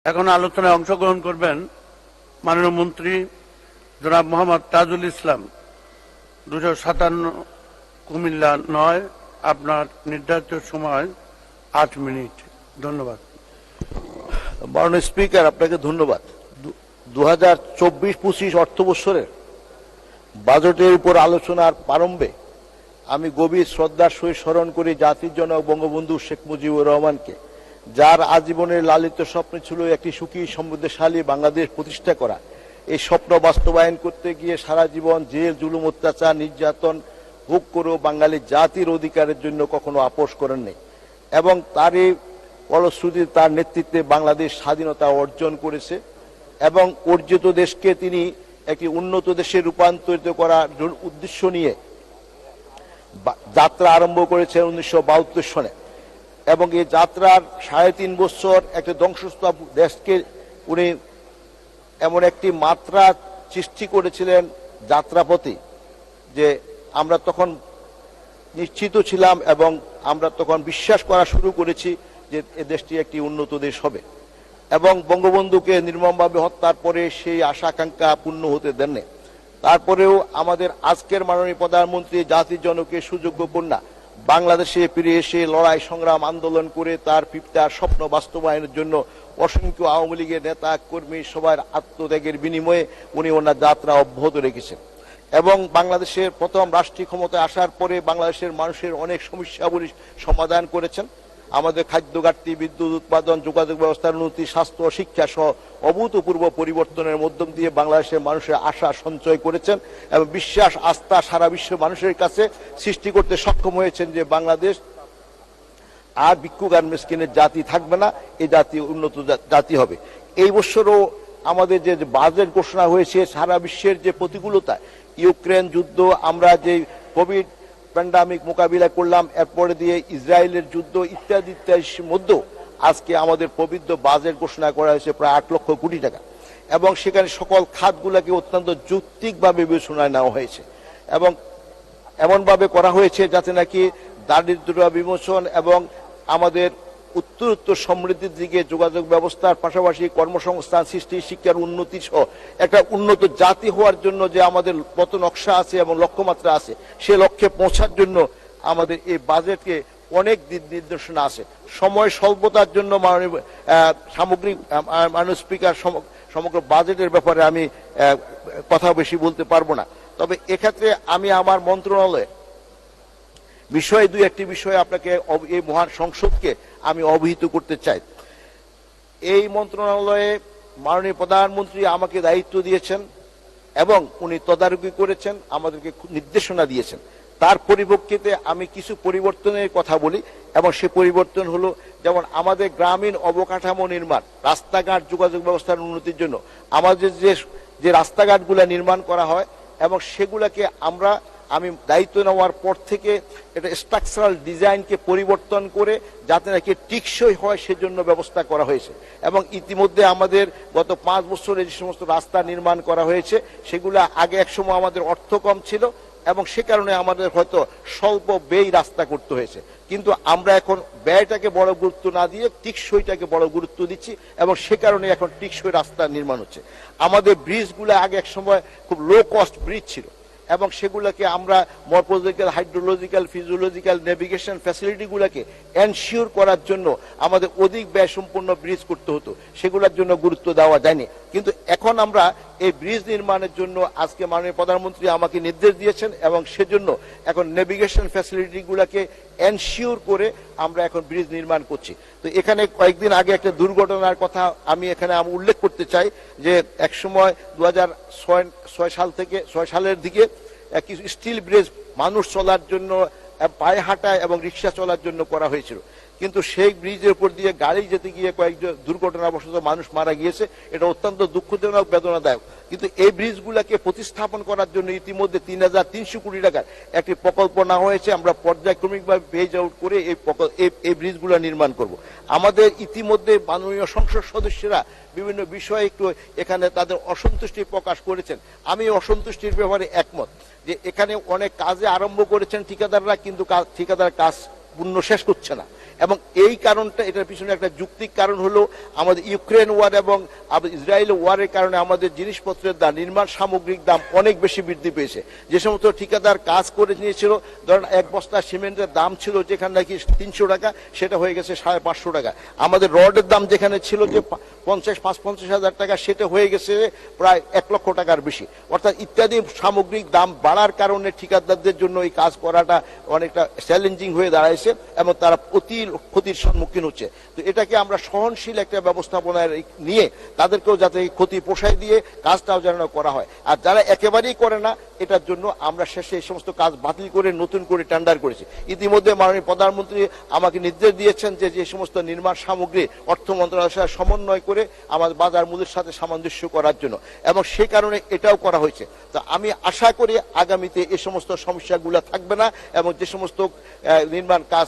এখন আলোচনায় অংশগ্রহণ করবেন মাননীয় মন্ত্রী জনাব মোহাম্মদ তাজুল ইসলাম। 257 কুমিল্লা 9। আপনার নির্ধারিত সময় 8 মিনিট। ধন্যবাদ। মাননীয় স্পিকার, আপনাকে ধন্যবাদ। 2024-25 অর্থবৎসরের বাজেটের উপর আলোচনার প্রারম্ভে আমি গভীর শ্রদ্ধার সহিত স্মরণ করি জাতির জনক বঙ্গবন্ধু শেখ মুজিবুর রহমানকে, যার আজীবনের লালিত স্বপ্ন ছিল একটি সুখী সমৃদ্ধশালী বাংলাদেশ প্রতিষ্ঠা করা। এই স্বপ্ন বাস্তবায়ন করতে গিয়ে সারা জীবন জেল, জুলুম, অত্যাচার, নির্যাতন ভোগ করেও বাঙালি জাতির অধিকারের জন্য কখনো আপোষ করেননি এবং তারই ফলশ্রুতি তার নেতৃত্বে বাংলাদেশ স্বাধীনতা অর্জন করেছে এবং অর্জিত দেশকে তিনি একটি উন্নত দেশে রূপান্তরিত করার উদ্দেশ্য নিয়ে যাত্রা আরম্ভ করেছেন 1972 সনে এবং এই যাত্রার 3.5 বছর একটা ধ্বংসস্তূপ দেশকে উনি এমন একটি মাত্রা সৃষ্টি করেছিলেন যাত্রাপথে যে আমরা তখন নিশ্চিত ছিলাম এবং আমরা তখন বিশ্বাস করা শুরু করেছি যে এ দেশটি একটি উন্নত দেশ হবে এবং বঙ্গবন্ধুকে নির্মমভাবে হত্যার পরে সেই আশা আকাঙ্ক্ষা পূর্ণ হতে দেননি। তারপরেও আমাদের আজকের মাননীয় প্রধানমন্ত্রী জাতির জনকের সুযোগ্য কন্যা বাংলাদেশে ফিরে এসে লড়াই সংগ্রাম আন্দোলন করে তার পিতার স্বপ্ন বাস্তবায়নের জন্য অসংখ্য আওয়ামী লীগের নেতা কর্মী সবার আত্মত্যাগের বিনিময়ে উনি ওনার যাত্রা অব্যাহত রেখেছেন এবং বাংলাদেশের প্রথম রাষ্ট্রীয় ক্ষমতায় আসার পরে বাংলাদেশের মানুষের অনেক সমস্যাগুলি সমাধান করেছেন। আমাদের খাদ্য ঘাটতি, বিদ্যুৎ উৎপাদন, যোগাযোগ ব্যবস্থার উন্নতি, স্বাস্থ্য, শিক্ষা সহ অভূতপূর্ব পরিবর্তনের মধ্যম দিয়ে বাংলাদেশের মানুষের আশা সঞ্চয় করেছেন এবং বিশ্বাস আস্থা সারা বিশ্বের মানুষের কাছে সৃষ্টি করতে সক্ষম হয়েছেন যে বাংলাদেশ আর ভিক্ষুক আর মিসকিনের জাতি থাকবে না, এই জাতি উন্নত জাতি হবে। এই বছরও আমাদের যে বাজেট ঘোষণা হয়েছে সারা বিশ্বের যে প্রতিকূলতা, ইউক্রেন যুদ্ধ, আমরা যে কোভিড প্যান্ডামিক মোকাবিলা করলাম, এরপরে দিয়ে ইসরায়েলের যুদ্ধ ইত্যাদি ইত্যাদির মধ্যেও আজকে আমাদের পবিত্র বাজেট ঘোষণা করা হয়েছে প্রায় 8 লক্ষ কোটি টাকা এবং সেখানে সকল খাতগুলোকে অত্যন্ত যৌক্তিকভাবে বিবেচনায় নেওয়া হয়েছে এবং এমনভাবে করা হয়েছে যাতে নাকি দারিদ্র্য বিমোচন এবং আমাদের উত্তরোত্তর সমৃদ্ধির দিকে যোগাযোগ ব্যবস্থার পাশাপাশি কর্মসংস্থান সৃষ্টি, শিক্ষার উন্নতি সহ একটা উন্নত জাতি হওয়ার জন্য যে আমাদের পথ নকশা আছে এবং লক্ষ্যমাত্রা আছে, সে লক্ষ্যে পৌঁছার জন্য আমাদের এই বাজেটকে অনেক দিক নির্দেশনা আছে। সময় স্বল্পতার জন্য সামগ্রিক মাননীয় স্পিকার সমগ্র বাজেটের ব্যাপারে আমি কথা বেশি বলতে পারবো না। তবে এক্ষেত্রে আমি আমার মন্ত্রণালয়ে বিষয় একটি বিষয় আপনাকে এই মহান সংসদকে আমি অবহিত করতে চাই। এই মন্ত্রণালয়ে মাননীয় প্রধানমন্ত্রী আমাকে দায়িত্ব দিয়েছেন এবং উনি তদারকি করেছেন, আমাদেরকে নির্দেশনা দিয়েছেন। তার পরিপ্রেক্ষিতে আমি কিছু পরিবর্তনের কথা বলি এবং সে পরিবর্তন হলো যেমন আমাদের গ্রামীণ অবকাঠামো নির্মাণ, রাস্তাঘাট, যোগাযোগ ব্যবস্থার উন্নতির জন্য আমাদের যে রাস্তাঘাটগুলো নির্মাণ করা হয় এবং সেগুলোকে আমি দায়িত্ব নেওয়ার পর থেকে এটা স্ট্রাকচারাল ডিজাইনকে পরিবর্তন করে যাতে নাকি টিকসই হয় সেজন্য ব্যবস্থা করা হয়েছে এবং ইতিমধ্যে আমাদের গত 5 বছরে যে সমস্ত রাস্তা নির্মাণ করা হয়েছে সেগুলো আগে একসময় আমাদের অর্থ কম ছিল এবং সে কারণে আমাদের হয়তো স্বল্প ব্যয় রাস্তা করতে হয়েছে, কিন্তু আমরা এখন ব্যয়টাকে বড় গুরুত্ব না দিয়ে টিকসইটাকে বড় গুরুত্ব দিচ্ছি এবং সে কারণে এখন টিকসই রাস্তা নির্মাণ হচ্ছে। আমাদের ব্রিজগুলো আগে এক সময় খুব লো কস্ট ব্রিজ ছিল এবং সেগুলোকে আমরা মরফোলজিক্যাল, হাইড্রোলজিক্যাল, ফিজিওলজিক্যাল, নেভিগেশন ফ্যাসিলিটিগুলোকে এনশিওর করার জন্য আমাদের অধিক ব্যয় সম্পন্ন ব্রিজ করতে হতো, সেগুলোর জন্য গুরুত্ব দেওয়া যায়নি। কিন্তু এখন আমরা এই ব্রিজ নির্মাণের জন্য আজকে মাননীয় প্রধানমন্ত্রী আমাকে নির্দেশ দিয়েছেন এবং সেজন্য এখন নেভিগেশন ফ্যাসিলিটিগুলোকে এনশিওর করে আমরা এখন ব্রিজ নির্মাণ করছি। তো এখানে কয়েকদিন আগে একটা দুর্ঘটনার কথা আমি এখানে উল্লেখ করতে চাই যে একসময় 2006 সালের দিকে কিছু স্টিল ব্রিজ মানুষ চলার জন্য, পায়ে হাঁটা এবং রিক্সা চলার জন্য করা হয়েছিল, কিন্তু সেই ব্রিজের উপর দিয়ে গাড়ি যেতে গিয়ে কয়েকজন দুর্ঘটনাবশত মানুষ মারা গিয়েছে। এটা অত্যন্ত দুঃখজনক, বেদনাদায়ক। কিন্তু এই ব্রিজগুলোকে প্রতিস্থাপন করার জন্য ইতিমধ্যে 3300 কোটি টাকার একটি প্রকল্প নেওয়া হয়েছে। আমরা পর্যায়ক্রমিকভাবে পেজ আউট করে এই ব্রিজগুলো নির্মাণ করব। আমাদের ইতিমধ্যে মাননীয় সংসদ সদস্যরা বিভিন্ন বিষয়ে একটু এখানে তাদের অসন্তুষ্টি প্রকাশ করেছেন। আমি অসন্তুষ্টির ব্যাপারে একমত যে এখানে অনেক কাজে আরম্ভ করেছেন ঠিকাদাররা, কিন্তু ঠিকাদার কাজ পূর্ণ শেষ করছে না। এবং এই কারণটা, এটার পিছনে একটা যৌক্তিক কারণ হলো আমাদের ইউক্রেন ওয়ার এবং ইসরায়েল ওয়ারের কারণে আমাদের জিনিসপত্রের দাম, নির্মাণ সামগ্রিক দাম অনেক বেশি বৃদ্ধি পেয়েছে। যে সমস্ত ঠিকাদার কাজ করে নিয়েছিল, ধরেন এক বস্তা সিমেন্টের দাম ছিল যেখানে নাকি 300 টাকা, সেটা হয়ে গেছে 550 টাকা। আমাদের রডের দাম যেখানে ছিল যে 50,000 টাকা, সেটা হয়ে গেছে প্রায় 1 লক্ষ টাকার বেশি। অর্থাৎ ইত্যাদি সামগ্রিক দাম বাড়ার কারণে ঠিকাদারদের জন্য এই কাজ করাটা অনেকটা চ্যালেঞ্জিং হয়ে দাঁড়াইছে এবং তারা অতি ক্ষতির সম্মুখীন হচ্ছে। তো এটাকে আমরা সহনশীল একটা ব্যবস্থাপনায় নিয়ে তাদেরকেও যাতে ক্ষতি পোষায় দিয়ে কাজটাও যেন করা হয়। আর যারা একেবারেই করে না, এটার জন্য আমরা শেষে এই সমস্ত কাজ বাতিল করে নতুন করে টেন্ডার করেছি। ইতিমধ্যে মাননীয় প্রধানমন্ত্রী আমাকে নির্দেশ দিয়েছেন যে যে সমস্ত নির্মাণ সামগ্রী অর্থ মন্ত্রণালয়ের সাথে সমন্বয় করে আমাদের বাজার মূল্যের সাথে সামঞ্জস্য করার জন্য, এবং সেই কারণে এটাও করা হয়েছে। তো আমি আশা করি আগামীতে এই সমস্ত সমস্যাগুলো থাকবে না এবং যে সমস্ত নির্মাণ কাজ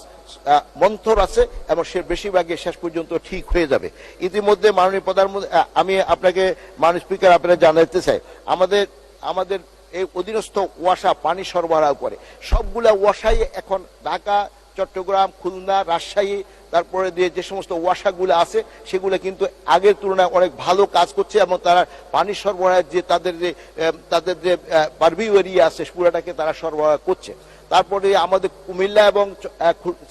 মন্থর আছে এবং সে বেশিরভাগই শেষ পর্যন্ত ঠিক হয়ে যাবে। ইতিমধ্যে মাননীয় প্রধানমন্ত্রী, আমি আপনাকে মাননীয় স্পিকার আপনারা জানাতে চাই, আমাদের এই অধীনস্থ ওয়াসা পানি সরবরাহ করে সবগুলা ওয়াসাই এখন ঢাকা, চট্টগ্রাম, খুলনা, রাজশাহী, তারপরে দিয়ে যে সমস্ত ওয়াসাগুলো আছে সেগুলো কিন্তু আগের তুলনায় অনেক ভালো কাজ করছে এবং তারা পানি সরবরাহের যে তাদের যে পারভিউ এরিয়া আছে পুরাটাকে তারা সরবরাহ করছে। তারপরে আমাদের কুমিল্লা এবং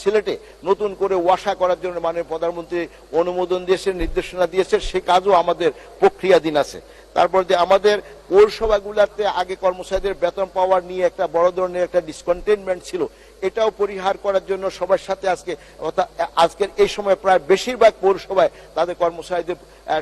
সিলেটে নতুন করে ওয়াসা করার জন্য মাননীয় প্রধানমন্ত্রী অনুমোদন দিয়েছেন, নির্দেশনা দিয়েছেন, সে কাজও আমাদের প্রক্রিয়াধীন আছে। তারপর যে আমাদের পৌরসভাগুলোতে আগে কর্মচারীদের বেতন পাওয়ার নিয়ে একটা বড় ধরনের একটা ডিসকন্টেনমেন্ট ছিল, এটাও পরিহার করার জন্য সবার সাথে আজকের এই সময় প্রায় বেশিরভাগ পৌরসভায় তাদের কর্মচারীদের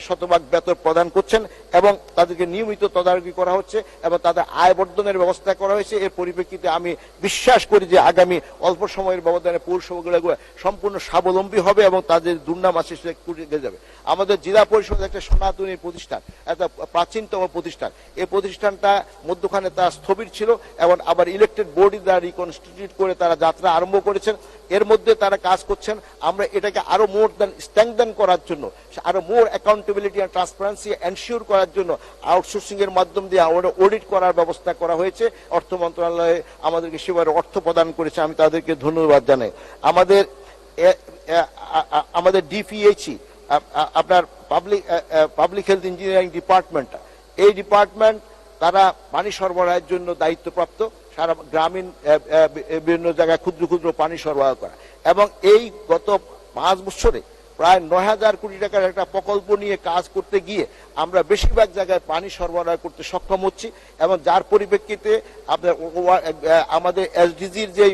শতভাগ বেতন প্রদান করছেন এবং তাদেরকে নিয়মিত তদারকি করা হচ্ছে এবং তাদের আয় বর্ধনের ব্যবস্থা করা হয়েছে। এর পরিপ্রেক্ষিতে আমি বিশ্বাস করি যে আগামী অল্প সময়ের ব্যবধানে পৌরসভাগুলো সম্পূর্ণ স্বাবলম্বী হবে এবং তাদের দুর্নাম আসে কুড়িয়ে যাবে। আমাদের জেলা পরিষদ একটা সনাতনী প্রতিষ্ঠান, একটা প্রাচীনতম প্রতিষ্ঠান। এই প্রতিষ্ঠানটা মধ্যখানে তারা স্থবির ছিল এবং আবার ইলেকটেড বডি দ্বারা রিকনস্টিটিউট করে তারা যাত্রা আরম্ভ করেছেন। এর মধ্যে তারা কাজ করছেন। আমরা এটাকে আরো মোর দ্যান স্ট্রেংথেন করার জন্য, আরো মোর অ্যাকাউন্টেবিলিটি এন্ড ট্রান্সপারেন্সি এনশিওর করার জন্য আউটসোর্সিং এর মাধ্যম দিয়ে অডিট করার ব্যবস্থা করা হয়েছে। অর্থ মন্ত্রণালয়ে আমাদেরকে সেবারে অর্থ প্রদান করেছে, আমি তাদেরকে ধন্যবাদ জানাই। আমাদের ডিপিএইচই আপনার পাবলিক হেলথ ইঞ্জিনিয়ারিং ডিপার্টমেন্ট, এই ডিপার্টমেন্ট তারা পানি সরবরাহের জন্য দায়িত্বপ্রাপ্ত, সারা গ্রামীণ বিভিন্ন জায়গায় ক্ষুদ্র ক্ষুদ্র পানি সরবরাহ করা। এবং এই গত 5 বছরে প্রায় 9,000 কোটি টাকার একটা প্রকল্প নিয়ে কাজ করতে গিয়ে আমরা বেশিরভাগ জায়গায় পানি সরবরাহ করতে সক্ষম হচ্ছি এবং যার পরিপ্রেক্ষিতে আপনার আমাদের এসডিজির যে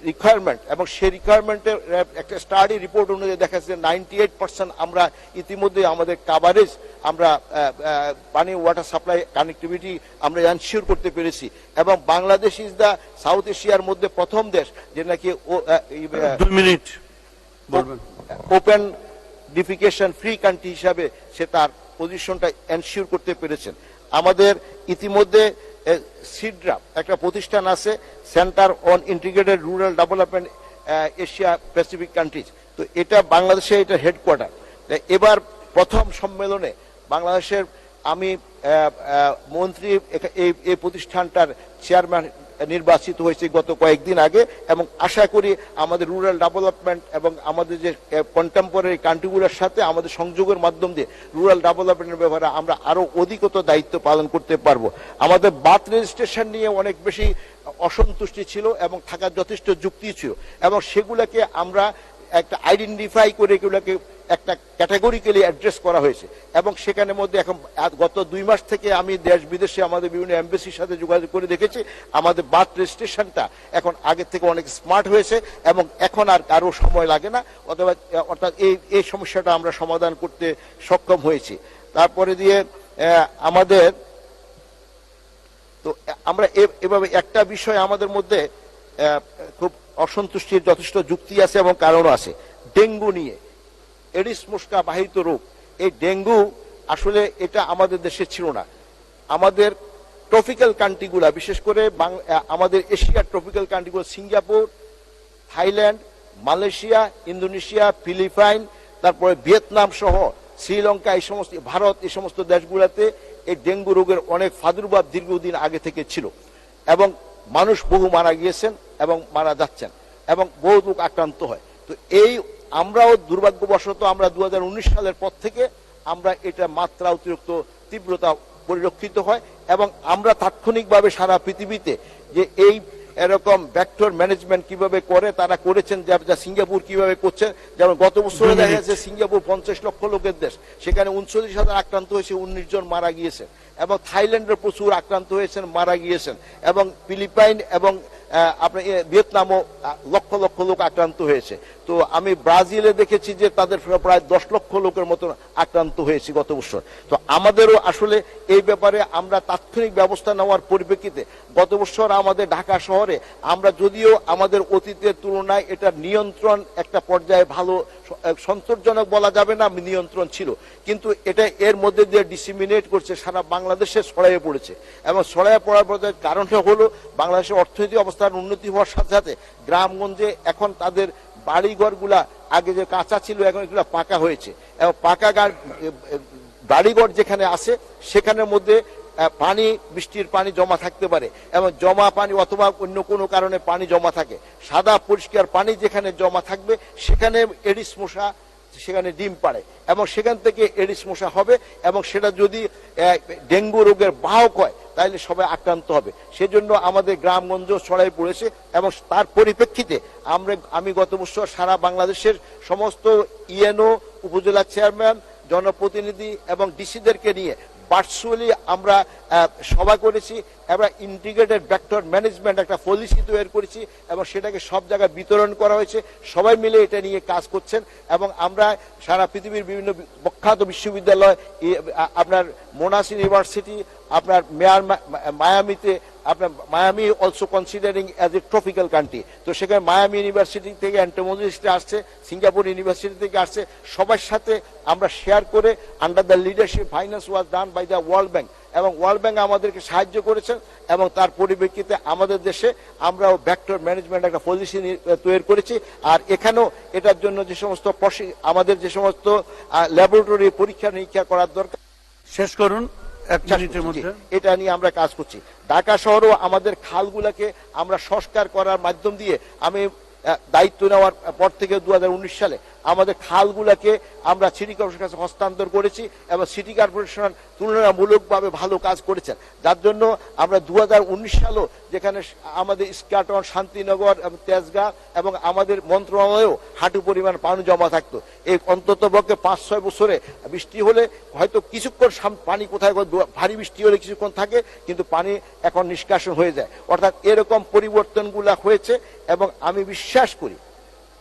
রিকোয়ারমেন্ট এবং সেই রিকোয়ারমেন্টের একটা স্টাডি রিপোর্ট অনুযায়ী দেখা যাচ্ছে 98% আমরা ইতিমধ্যে আমাদের কাভারেজ, আমরা পানি ওয়াটার সাপ্লাই কানেক্টিভিটি আমরা এনশিওর করতে পেরেছি এবং বাংলাদেশ ইজ দ্য সাউথ এশিয়ার মধ্যে প্রথম দেশ যে নাকি 2 মিনিট বলবেন ওপেন ডিফিকেশন ফ্রি কান্ট্রি হিসাবে সে তার পজিশনটা এনশিওর করতে পেরেছেন। আমাদের ইতিমধ্যে সিড্রা একটা প্রতিষ্ঠান আছে, centre on integrated rural development Asia Pacific countries. তো এটা বাংলাদেশে এটা হেডকোয়ার্টার। এবার প্রথম সম্মেলনে বাংলাদেশের আমি মন্ত্রী এই প্রতিষ্ঠানটার চেয়ারম্যান নির্বাচিত হয়েছে গত কয়েকদিন আগে এবং আশা করি আমাদের রুরাল ডেভেলপমেন্ট এবং আমাদের যে কন্টেম্পোরারি কান্ট্রিগুলোর সাথে আমাদের সংযোগের মাধ্যম দিয়ে রুরাল ডেভেলপমেন্টের ব্যাপারে আমরা আরো অধিকতর দায়িত্ব পালন করতে পারবো। আমাদের বার্থ রেজিস্ট্রেশন নিয়ে অনেক বেশি অসন্তুষ্টি ছিল এবং থাকার যথেষ্ট যুক্তি ছিল এবং সেগুলোকে আমরা একটা আইডেন্টিফাই করে এগুলোকে একটা ক্যাটাগরিক্যালি অ্যাড্রেস করা হয়েছে এবং সেখানের মধ্যে এখন গত 2 মাস থেকে আমি দেশ বিদেশে আমাদের বিভিন্ন এমবেসির সাথে যোগাযোগ করে দেখেছি আমাদের বার্থ রেজিস্ট্রেশনটা এখন আগের থেকে অনেক স্মার্ট হয়েছে এবং এখন আর কারো সময় লাগে না, অর্থাৎ এই সমস্যাটা আমরা সমাধান করতে সক্ষম হয়েছি। তারপরে দিয়ে আমাদের তো আমরা এভাবে একটা বিষয় আমাদের মধ্যে খুব অসন্তুষ্টির যথেষ্ট যুক্তি আছে এবং কারণও আছে। ডেঙ্গু নিয়ে, এডিস মশকা বাহিত রোগ, এই ডেঙ্গু আসলে এটা আমাদের দেশে ছিল না। আমাদের ট্রপিক্যাল কান্ট্রিগুলা, বিশেষ করে আমাদের এশিয়ার ট্রপিক্যাল কান্ট্রিগুলো Singapore, Thailand, Malaysia, Indonesia, Philippines, তারপরে ভিয়েতনাম সহ শ্রীলঙ্কা, এই সমস্ত ভারত, এই সমস্ত দেশগুলোতে এই ডেঙ্গু রোগের অনেক প্রাদুর্ভাব দীর্ঘদিন আগে থেকে ছিল এবং মানুষ বহু মারা গিয়েছেন এবং মারা যাচ্ছেন এবং বহু লোক আক্রান্ত হয়। তো এই আমরাও দুর্ভাগ্যবশত আমরা 2019 সালের পর থেকে আমরা এটা মাত্রা অতিরিক্ত তীব্রতা পরিলক্ষিত হয়, এবং আমরা তাৎক্ষণিকভাবে সারা পৃথিবীতে যে এই এরকম ভেক্টর ম্যানেজমেন্ট কিভাবে করে তারা করেছেন, যা সিঙ্গাপুর কিভাবে করছে। যেমন গত বছরে দেখা যাচ্ছে সিঙ্গাপুর 50 লক্ষ লোকের দেশ, সেখানে 39,000 আক্রান্ত হয়েছে, 19 জন মারা গিয়েছেন, এবং থাইল্যান্ডের প্রচুর আক্রান্ত হয়েছেন, মারা গিয়েছেন, এবং ফিলিপাইন এবং আপনার ভিয়েতনামও লক্ষ লক্ষ লোক আক্রান্ত হয়েছে। তো আমি ব্রাজিলে দেখেছি যে তাদের প্রায় 10 লক্ষ লোকের মতো আক্রান্ত হয়েছে গত বছর। তো আমাদেরও আসলে এই ব্যাপারে আমরা তাৎক্ষণিক ব্যবস্থা নেওয়ার পরিপ্রেক্ষিতে গত বছর আমাদের ঢাকা শহরে আমরা যদিও আমাদের অতীতের তুলনায় এটা নিয়ন্ত্রণ একটা পর্যায়ে ভালো, সন্তোষজনক বলা যাবে না, নিয়ন্ত্রণ ছিল, কিন্তু এটা এর মধ্যে দিয়ে ডিসিমিনেট করছে, সারা বাংলাদেশে ছড়িয়ে পড়েছে। এবং ছড়িয়ে পড়ার কারণটা হলো বাংলাদেশের অর্থনৈতিক অবস্থার উন্নতি হওয়ার সাথে সাথে গ্রামগঞ্জে এখন তাদের বাড়িঘরগুলা আগে যে কাঁচা ছিল এখন এগুলো পাকা হয়েছে, এবং পাকা বাড়িঘর যেখানে আছে সেখানের মধ্যে পানি, বৃষ্টির পানি জমা থাকতে পারে, এবং জমা পানি অথবা অন্য কোনো কারণে পানি জমা থাকে, সাদা পরিষ্কার পানি যেখানে জমা থাকবে সেখানে এডিস মশা সেখানে ডিম পাড়ে, এবং সেখান থেকে এডিস মশা হবে, এবং সেটা যদি ডেঙ্গু রোগের বাহক হয় তাহলে সবাই আক্রান্ত হবে। সেজন্য আমাদের গ্রামগঞ্জ ছড়াই পড়েছে, এবং তার পরিপ্রেক্ষিতে আমি গত বছর সারা বাংলাদেশের সমস্ত ইএনও, উপজেলা চেয়ারম্যান, জনপ্রতিনিধি এবং ডিসিদেরকে নিয়ে ভার্চুয়ালি আমরা সভা করেছি, আমরা ইন্টিগ্রেটেড ভেক্টর ম্যানেজমেন্ট একটা পলিসি তৈরি করেছি, এবং সেটাকে সব জায়গায় বিতরণ করা হয়েছে। সবাই মিলে এটা নিয়ে কাজ করছেন, এবং আমরা সারা পৃথিবীর বিভিন্ন বিখ্যাত বিশ্ববিদ্যালয়, আপনার মোনাস ইউনিভার্সিটি, আপনার মায়ামিতে, আপনার Miami also considering as a tropical country, তো সেখানে মায়ামি ইউনিভার্সিটি থেকে এন্টোমোলজিস্ট আসছে, সিঙ্গাপুর ইউনিভার্সিটি থেকে আসছে, সবার সাথে আমরা শেয়ার করে under the leadership finance was done by the World Bank, এবং ওয়ার্ল্ড ব্যাংক আমাদেরকে সাহায্য করেছেন, এবং তার পরিপ্রেক্ষিতে আমাদের দেশে আমরাও ভেক্টর ম্যানেজমেন্ট একটা পলিসি তৈরি করেছি। আর এখানেও এটার জন্য যে সমস্ত আমাদের যে সমস্ত ল্যাবরেটরি পরীক্ষা নিরীক্ষা করার দরকার, শেষ করুন 1 মিনিটের মধ্যে, এটা নিয়ে আমরা কাজ করছি। ঢাকা শহরেও আমাদের খালগুলোকে আমরা সংস্কার করার মাধ্যম দিয়ে, আমি দায়িত্ব নেওয়ার পর থেকে 2019 সালে আমাদের খালগুলোকে আমরা সিটি কর্পোরেশনের কাছে হস্তান্তর করেছি, এবং সিটি কর্পোরেশন তুলনামূলকভাবে ভালো কাজ করেছেন, যার জন্য আমরা 2019 সালেও যেখানে আমাদের ইস্কাটন, শান্তিনগর এবং তেজগাঁ এবং আমাদের মন্ত্রণালয়েও হাঁটু পরিমাণ পানি জমা থাকতো। এই অন্তত পক্ষে 5-6 বছরে বৃষ্টি হলে হয়তো কিছুক্ষণ পানি কোথায় ভারী বৃষ্টি হলে কিছুক্ষণ থাকে, কিন্তু পানি এখন নিষ্কাশন হয়ে যায়। অর্থাৎ এরকম পরিবর্তনগুলো হয়েছে, এবং আমি বিশ্বাস করি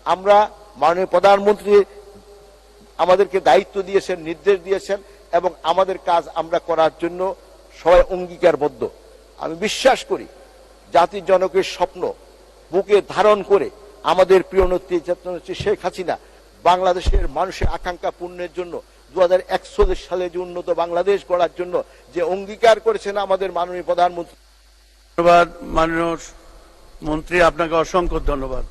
আমরা মাননীয় প্রধানমন্ত্রী আমাদেরকে দায়িত্ব দিয়েছেন, নির্দেশ দিয়েছেন, এবং আমাদের কাজ আমরা করার জন্য সবাই অঙ্গীকারবদ্ধ। আমি বিশ্বাস করি জাতির জনকের স্বপ্ন বুকে ধারণ করে আমাদের প্রিয় নেত্রী শেখ হাসিনা বাংলাদেশের মানুষের আকাঙ্ক্ষা পূর্ণের জন্য 2041 সালে যে উন্নত বাংলাদেশ গড়ার জন্য যে অঙ্গীকার করেছেন আমাদের মাননীয় প্রধানমন্ত্রী। ধন্যবাদ মাননীয় মন্ত্রী, আপনাকে অসংখ্য ধন্যবাদ।